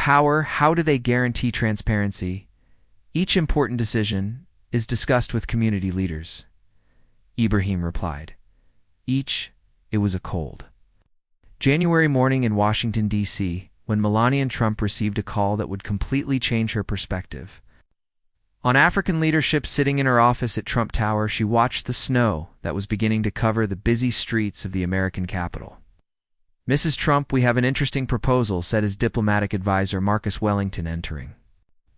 power, how do they guarantee transparency? Each important decision is discussed with community leaders. Ibrahim replied. It was a cold January morning in Washington, D.C., when Melania Trump received a call that would completely change her perspective. On African leadership sitting in her office at Trump Tower, she watched the snow that was beginning to cover the busy streets of the American capital. "Mrs. Trump, we have an interesting proposal," said his diplomatic advisor Marcus Wellington, entering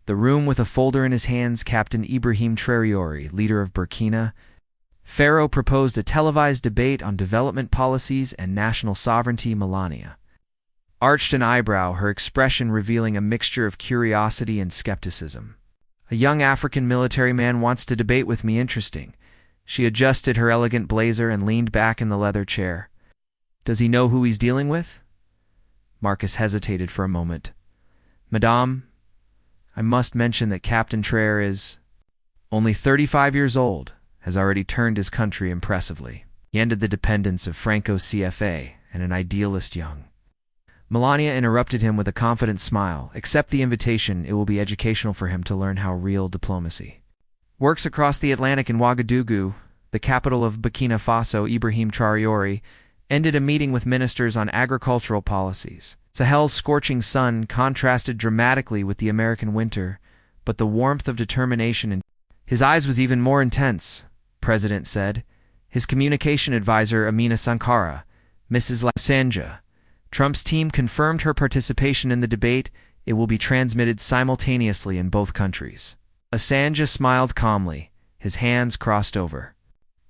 the room with a folder in his hands. Captain Ibrahim Traoré, leader of Burkina Faso, proposed a televised debate on development policies and national sovereignty. Melania arched an eyebrow, her expression revealing a mixture of curiosity and skepticism. "A young African military man wants to debate with me. Interesting." She adjusted her elegant blazer and leaned back in the leather chair. "Does he know who he's dealing with?" Marcus hesitated for a moment. "Madame, I must mention that Captain Traoré is only 35 years old, has already turned his country impressively. He ended the dependence of Franco CFA, and an idealist young." Melania interrupted him with a confident smile. "Accept the invitation. It will be educational for him to learn how real diplomacy works across the Atlantic." In Ouagadougou, the capital of Burkina Faso, Ibrahim Traoré ended a meeting with ministers on agricultural policies. Sahel's scorching sun contrasted dramatically with the American winter, but the warmth of determination in his eyes was even more intense. President said. His communication advisor, Amina Sankara, Mrs. Lasanja. Trump's team confirmed her participation in the debate. It will be transmitted simultaneously in both countries. Asanja smiled calmly, his hands crossed over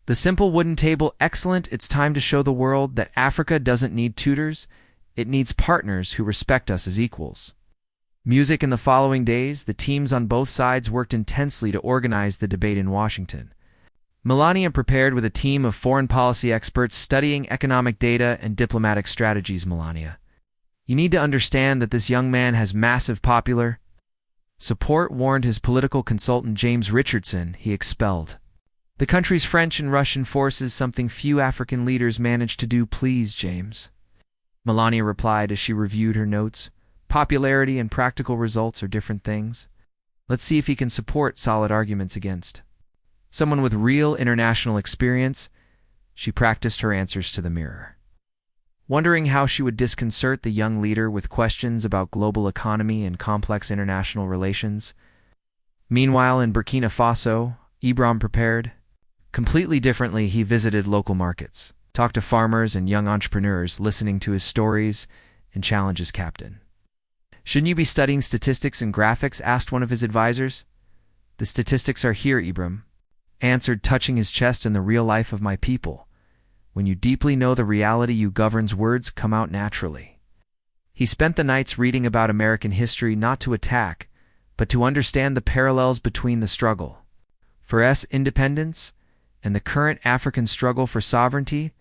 the simple wooden table. "Excellent. It's time to show the world that Africa doesn't need tutors. It needs partners who respect us as equals." Music. In the following days, the teams on both sides worked intensely to organize the debate in Washington. Melania prepared with a team of foreign policy experts studying economic data and diplomatic strategies. "Melania, you need to understand that this young man has massive popular support," warned his political consultant James Richardson. "He expelled the country's French and Russian forces, something few African leaders managed to do." "Please, James," Melania replied as she reviewed her notes. "Popularity and practical results are different things. Let's see if he can support solid arguments against someone with real international experience." She practiced her answers to the mirror, wondering how she would disconcert the young leader with questions about global economy and complex international relations. Meanwhile, in Burkina Faso, Ibrahim prepared completely differently. He visited local markets, talked to farmers and young entrepreneurs, listening to his stories and challenged his captain. "Shouldn't you be studying statistics and graphics?" asked one of his advisors. "The statistics are here," Ibrahim answered, touching his chest. "In the real life of my people, when you deeply know the reality you governs, words come out naturally." He spent the nights reading about American history, not to attack, but to understand the parallels between the struggle for independence and the current African struggle for sovereignty.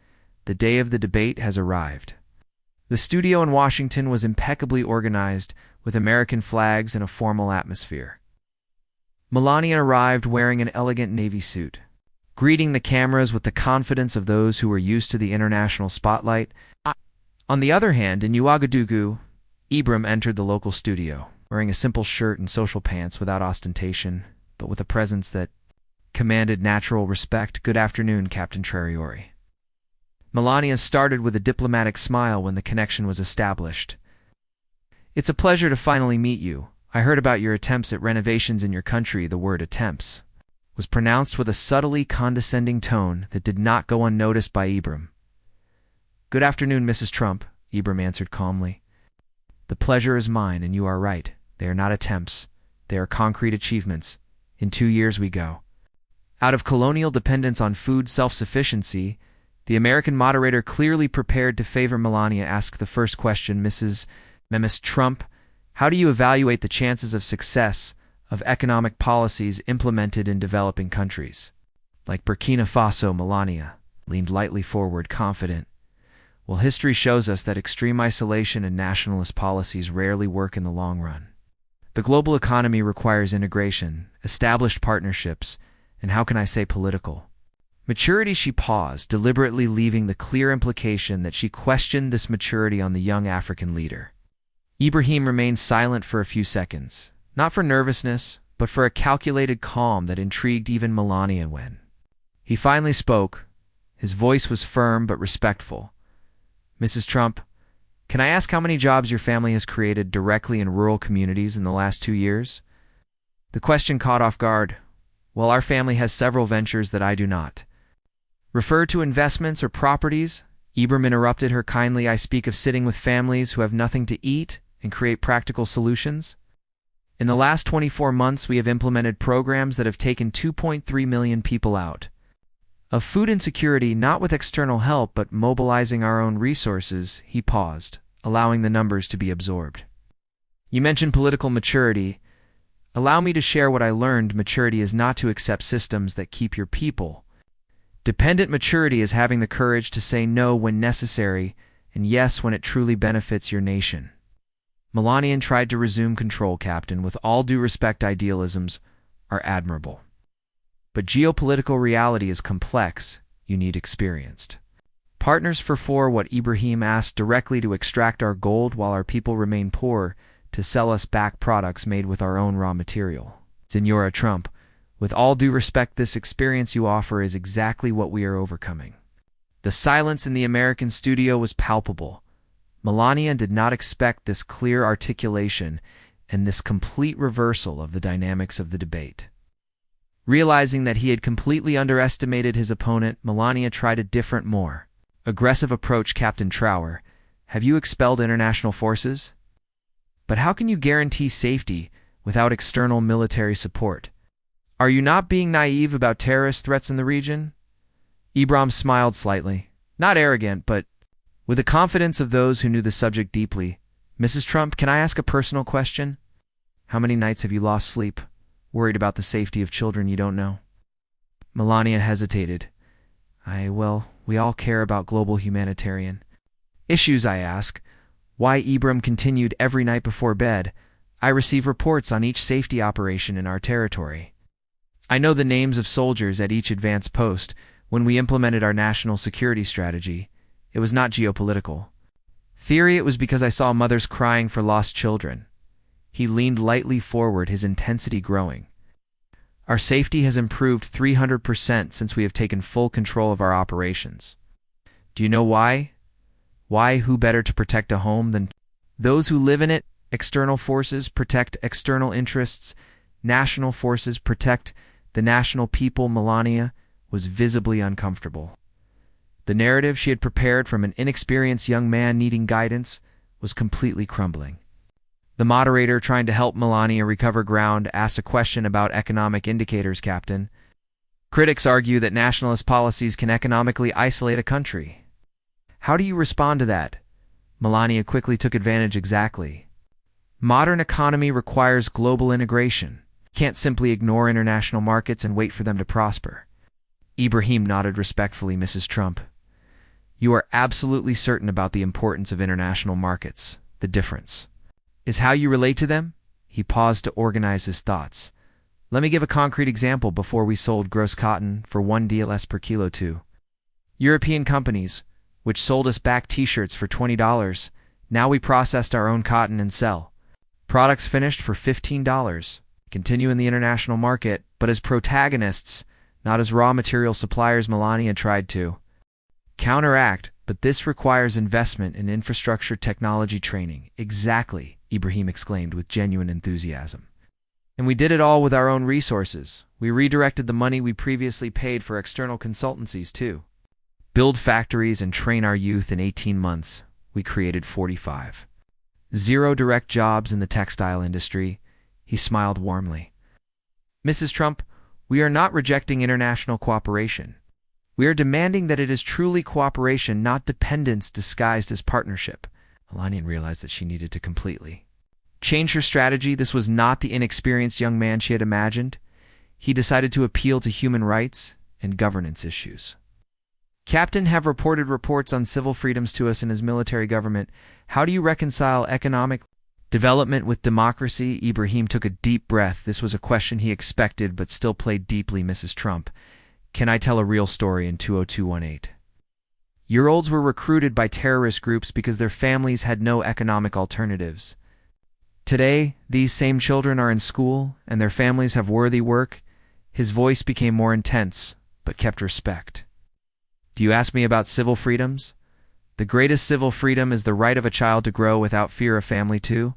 The day of the debate has arrived. The studio in Washington was impeccably organized, with American flags and a formal atmosphere. Melania arrived wearing an elegant navy suit, greeting the cameras with the confidence of those who were used to the international spotlight. On the other hand, in Ouagadougou, Ibrahim entered the local studio, wearing a simple shirt and social pants, without ostentation, but with a presence that commanded natural respect. "Good afternoon, Captain Traoré." Melania started with a diplomatic smile when the connection was established. "It's a pleasure to finally meet you. I heard about your attempts at renovations in your country." The word "attempts" was pronounced with a subtly condescending tone that did not go unnoticed by Ibrahim. "Good afternoon, Mrs. Trump," Ibrahim answered calmly. "The pleasure is mine, and you are right. They are not attempts. They are concrete achievements. In 2 years we go out of colonial dependence on food self-sufficiency." The American moderator, clearly prepared to favor Melania, asked the first question. Mrs. Trump, how do you evaluate the chances of success of economic policies implemented in developing countries like Burkina Faso? Melania leaned lightly forward, confident. "Well, history shows us that extreme isolation and nationalist policies rarely work in the long run. The global economy requires integration, established partnerships, and how can I say political maturity." She paused, deliberately leaving the clear implication that she questioned this maturity on the young African leader. Ibrahim remained silent for a few seconds, not for nervousness, but for a calculated calm that intrigued even Melania. When he finally spoke, his voice was firm but respectful. "Mrs. Trump, can I ask how many jobs your family has created directly in rural communities in the last 2 years?" The question caught off guard. "Well, our family has several ventures that I do not." "Refer to investments or properties?" Ibrahim interrupted her kindly. "I speak of sitting with families who have nothing to eat and create practical solutions. In the last 24 months, we have implemented programs that have taken 2.3 million people out of food insecurity, not with external help, but mobilizing our own resources." He paused, allowing the numbers to be absorbed. "You mentioned political maturity. Allow me to share what I learned. Maturity is not to accept systems that keep your people dependent. Maturity is having the courage to say no when necessary and yes when it truly benefits your nation." Melania tried to resume control. "Captain, with all due respect, idealisms are admirable. But geopolitical reality is complex. You need experienced partners for what Ibrahim asked directly to extract our gold while our people remain poor, to sell us back products made with our own raw material. Senora Trump, with all due respect, this experience you offer is exactly what we are overcoming." The silence in the American studio was palpable. Melania did not expect this clear articulation and this complete reversal of the dynamics of the debate. Realizing that he had completely underestimated his opponent, Melania tried a different, more aggressive approach. "Captain Traoré, have you expelled international forces? But how can you guarantee safety without external military support? Are you not being naive about terrorist threats in the region?" Ibrahim smiled slightly, not arrogant, but with the confidence of those who knew the subject deeply. "Mrs. Trump, can I ask a personal question? How many nights have you lost sleep, worried about the safety of children you don't know?" Melania hesitated. Well, we all care about global humanitarian issues, I ask." Why, Ibrahim continued, "Every night before bed, I receive reports on each safety operation in our territory. I know the names of soldiers at each advanced post. When we implemented our national security strategy, it was not geopolitical theory, it was because I saw mothers crying for lost children." He leaned lightly forward, his intensity growing. "Our safety has improved 300% since we have taken full control of our operations. Do you know why? Why, who better to protect a home than those who live in it? External forces protect external interests. National forces protect the national people." Melania was visibly uncomfortable. The narrative she had prepared from an inexperienced young man needing guidance was completely crumbling. The moderator, trying to help Melania recover ground, asked a question about economic indicators. "Captain, critics argue that nationalist policies can economically isolate a country. How do you respond to that?" Melania quickly took advantage. "Exactly. Modern economy requires global integration. Can't simply ignore international markets and wait for them to prosper." Ibrahim nodded respectfully. "Mrs. Trump, you are absolutely certain about the importance of international markets. The difference is how you relate to them." He paused to organize his thoughts. "Let me give a concrete example. Before, we sold gross cotton for $1 per kilo to European companies, which sold us back t-shirts for $20. Now we processed our own cotton and sell products finished for $15. Continue in the international market, but as protagonists, not as raw material suppliers." Melania tried to counteract, "But this requires investment in infrastructure, technology, training." "Exactly," Ibrahim exclaimed with genuine enthusiasm. "And we did it all with our own resources. We redirected the money we previously paid for external consultancies to build factories and train our youth. In 18 months, we created 45 zero direct jobs in the textile industry." He smiled warmly. "Mrs. Trump, we are not rejecting international cooperation. We are demanding that it is truly cooperation, not dependence disguised as partnership." Melania realized that she needed to completely change her strategy. This was not the inexperienced young man she had imagined. He decided to appeal to human rights and governance issues. "Captain, have reported reports on civil freedoms to us in his military government. How do you reconcile economic development with democracy?" Ibrahim took a deep breath. This was a question he expected, but still played deeply. "Mrs. Trump, can I tell a real story? In 20218, year-olds were recruited by terrorist groups because their families had no economic alternatives. Today, these same children are in school, and their families have worthy work. His voice became more intense, but kept respect. Do you ask me about civil freedoms? The greatest civil freedom is the right of a child to grow without fear of family too.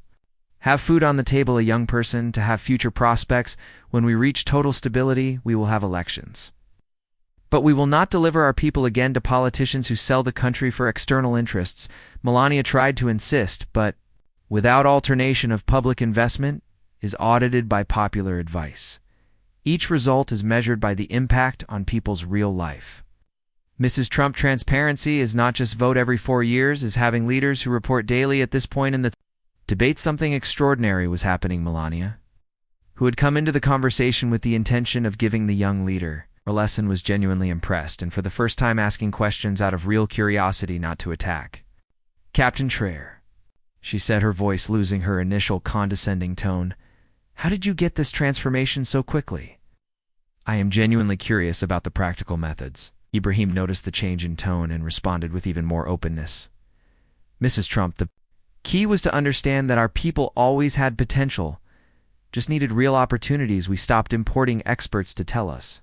Have food on the table, a young person, to have future prospects. When we reach total stability, we will have elections. But we will not deliver our people again to politicians who sell the country for external interests. Melania tried to insist, but without alternation of public investment is audited by popular advice. Each result is measured by the impact on people's real life. Mrs. Trump, transparency is not just vote every 4 years, is having leaders who report daily. At this point in the debate, something extraordinary was happening. Melania, who had come into the conversation with the intention of giving the young leader a lesson, was genuinely impressed, and for the first time asking questions out of real curiosity, not to attack. Captain Traoré, she said, her voice losing her initial condescending tone, how did you get this transformation so quickly? I am genuinely curious about the practical methods. Ibrahim noticed the change in tone and responded with even more openness. Mrs. Trump, the key was to understand that our people always had potential, just needed real opportunities. We stopped importing experts to tell us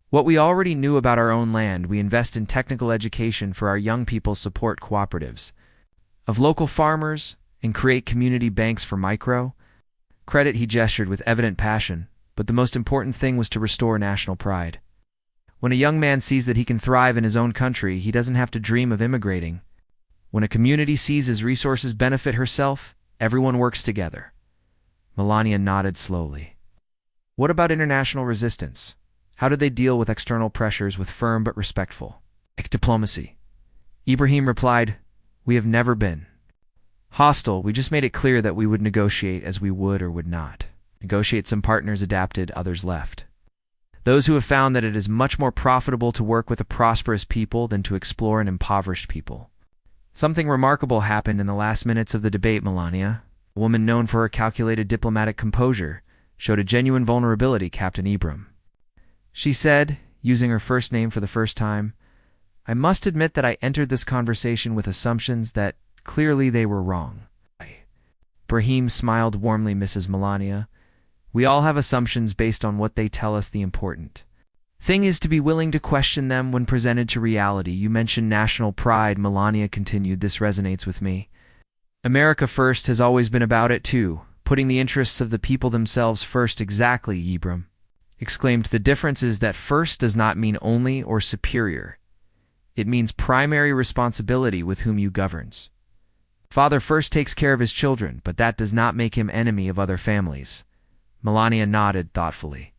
what we already knew about our own land. We invest in technical education for our young people, support cooperatives of local farmers, and create community banks for micro credit. He gestured with evident passion, but the most important thing was to restore national pride. When a young man sees that he can thrive in his own country, he doesn't have to dream of immigrating. When a community sees his resources benefit herself, everyone works together. Melania nodded slowly. What about international resistance? How did they deal with external pressures with firm but respectful diplomacy? Ibrahim replied, we have never been hostile. We just made it clear that we would negotiate as we would or would not negotiate. Some partners adapted, others left. Those who have found that it is much more profitable to work with a prosperous people than to explore an impoverished people. Something remarkable happened in the last minutes of the debate. Melania, a woman known for her calculated diplomatic composure, showed a genuine vulnerability. Captain Ibrahim, she said, using her first name for the first time, I must admit that I entered this conversation with assumptions that clearly they were wrong. Ibrahim smiled warmly. Mrs. Melania, we all have assumptions based on what they tell us. The important thing is to be willing to question them when presented to reality. You mentioned national pride. Melania continued, this resonates with me. America first has always been about it too, putting the interests of the people themselves first. Exactly, Ibrahim exclaimed. The difference is that first does not mean only or superior. It means primary responsibility with whom you governs. Father first takes care of his children, but that does not make him enemy of other families. Melania nodded thoughtfully.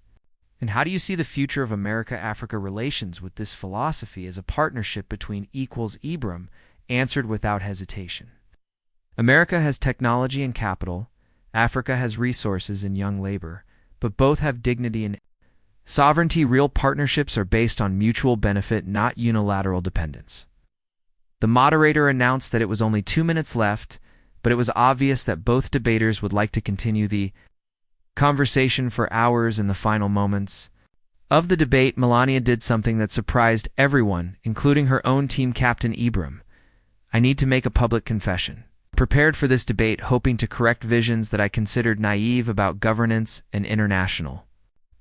And how do you see the future of America-Africa relations with this philosophy as a partnership between equals? Ibrahim answered without hesitation. America has technology and capital, Africa has resources and young labor, but both have dignity and sovereignty. Real partnerships are based on mutual benefit, not unilateral dependence. The moderator announced that it was only 2 minutes left, but it was obvious that both debaters would like to continue the conversation for hours. In the final moments of the debate, Melania did something that surprised everyone, including her own team captain Ibrahim. I need to make a public confession. I prepared for this debate hoping to correct visions that I considered naive about governance and international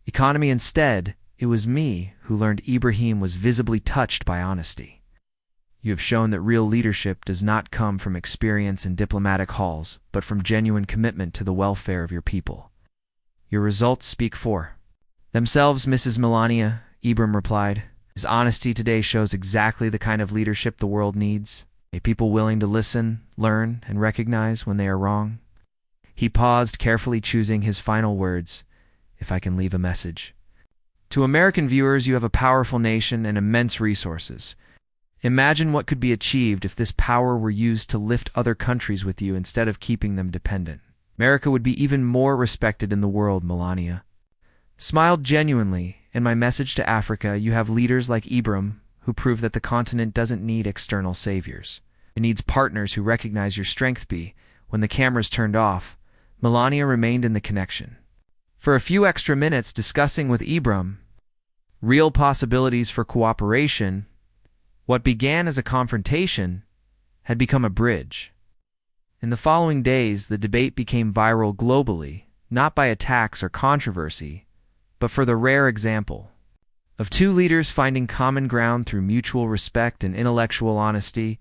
economy. Instead, it was me who learned Ibrahim was visibly touched by honesty. You have shown that real leadership does not come from experience in diplomatic halls, but from genuine commitment to the welfare of your people. Your results speak for themselves, Mrs. Melania, Ibrahim replied. His honesty today shows exactly the kind of leadership the world needs, a people willing to listen, learn, and recognize when they are wrong. He paused, carefully choosing his final words. If I can leave a message to American viewers, you have a powerful nation and immense resources. Imagine what could be achieved if this power were used to lift other countries with you instead of keeping them dependent. America would be even more respected in the world. Melania smiled genuinely. In my message to Africa, you have leaders like Ibrahim who prove that the continent doesn't need external saviors. It needs partners who recognize your strength. When the cameras turned off, Melania remained in the connection for a few extra minutes, discussing with Ibrahim real possibilities for cooperation. What began as a confrontation had become a bridge. In the following days, the debate became viral globally, not by attacks or controversy, but for the rare example of two leaders finding common ground through mutual respect and intellectual honesty.